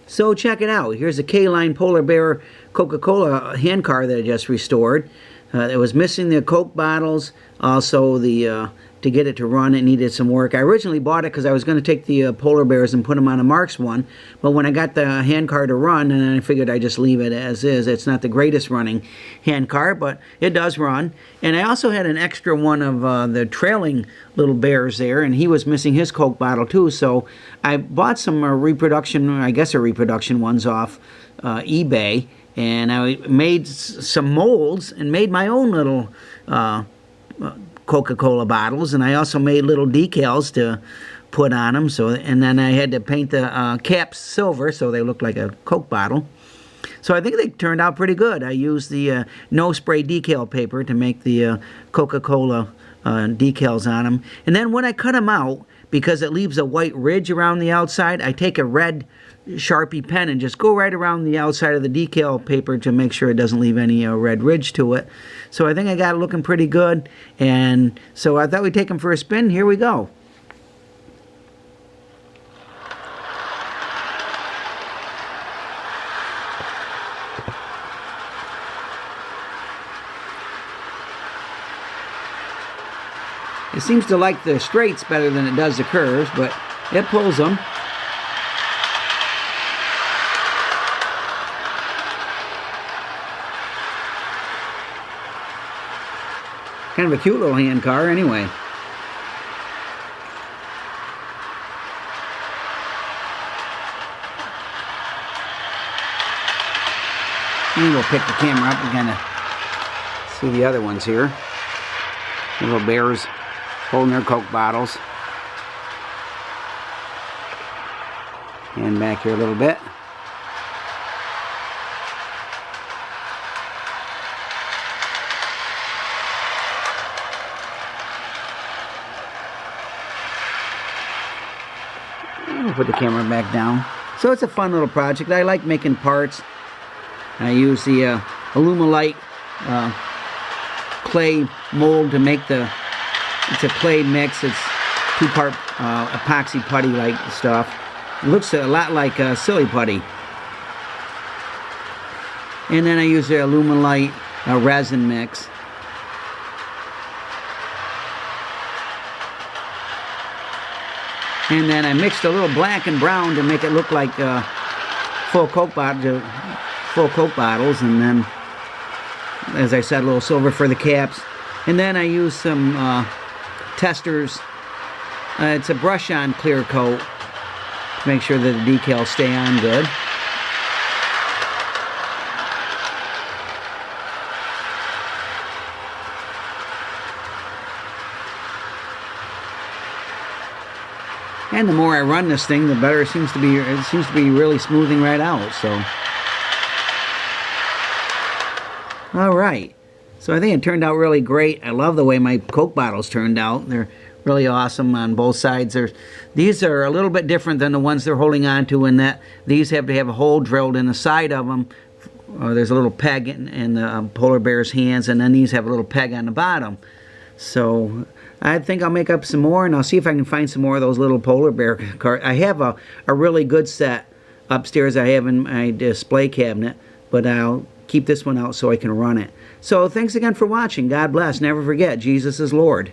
So check it out. Here's a K-Line Polar Bear Coca-Cola handcar that I just restored. It was missing the Coke bottles. Also, to get it to run, it needed some work. I originally bought it because I was going to take the polar bears and put them on a Marx one. But when I got the handcar to run, and I figured I'd just leave it as is. It's not the greatest running handcar, but it does run. And I also had an extra one of the trailing little bears there, and he was missing his Coke bottle too. So I bought some reproduction ones off eBay. And I made some molds and made my own little Coca-Cola bottles, and I also made little decals to put on them. So, and then I had to paint the caps silver so they look like a Coke bottle. So I think they turned out pretty good. I used the no spray decal paper to make the Coca-Cola decals on them. And then when I cut them out, because it leaves a white ridge around the outside, I take a red Sharpie pen and just go right around the outside of the decal paper to make sure it doesn't leave any red ridge to it. So I think I got it looking pretty good, and so I thought we'd take them for a spin. Here we go. It seems to like the straights better than it does the curves, but it pulls them. Kind of a cute little handcar anyway. And we'll pick the camera up and kind of see the other ones here. Little bears holding their Coke bottles. And back here a little bit. I'll put the camera back down. So it's a fun little project. I like making parts. I use the Alumilite clay mold to make it's a clay mix. It's 2-part epoxy putty-like stuff. It looks a lot like silly putty. And then I use the Alumilite resin mix. And then I mixed a little black and brown to make it look like full Coke bottles. And then, as I said, a little silver for the caps. And then I used some testers. It's a brush-on clear coat to make sure that the decals stay on good. And the more I run this thing, the better it seems to be. It seems to be really smoothing right out. So, all right. So I think it turned out really great. I love the way my Coke bottles turned out. They're really awesome on both sides. These are a little bit different than the ones they're holding on to in that these have to have a hole drilled in the side of them. There's a little peg in the polar bear's hands, and then these have a little peg on the bottom. So I think I'll make up some more, and I'll see if I can find some more of those little polar bear cars. I have a really good set upstairs I have in my display cabinet, but I'll keep this one out so I can run it. So thanks again for watching. God bless. Never forget, Jesus is Lord.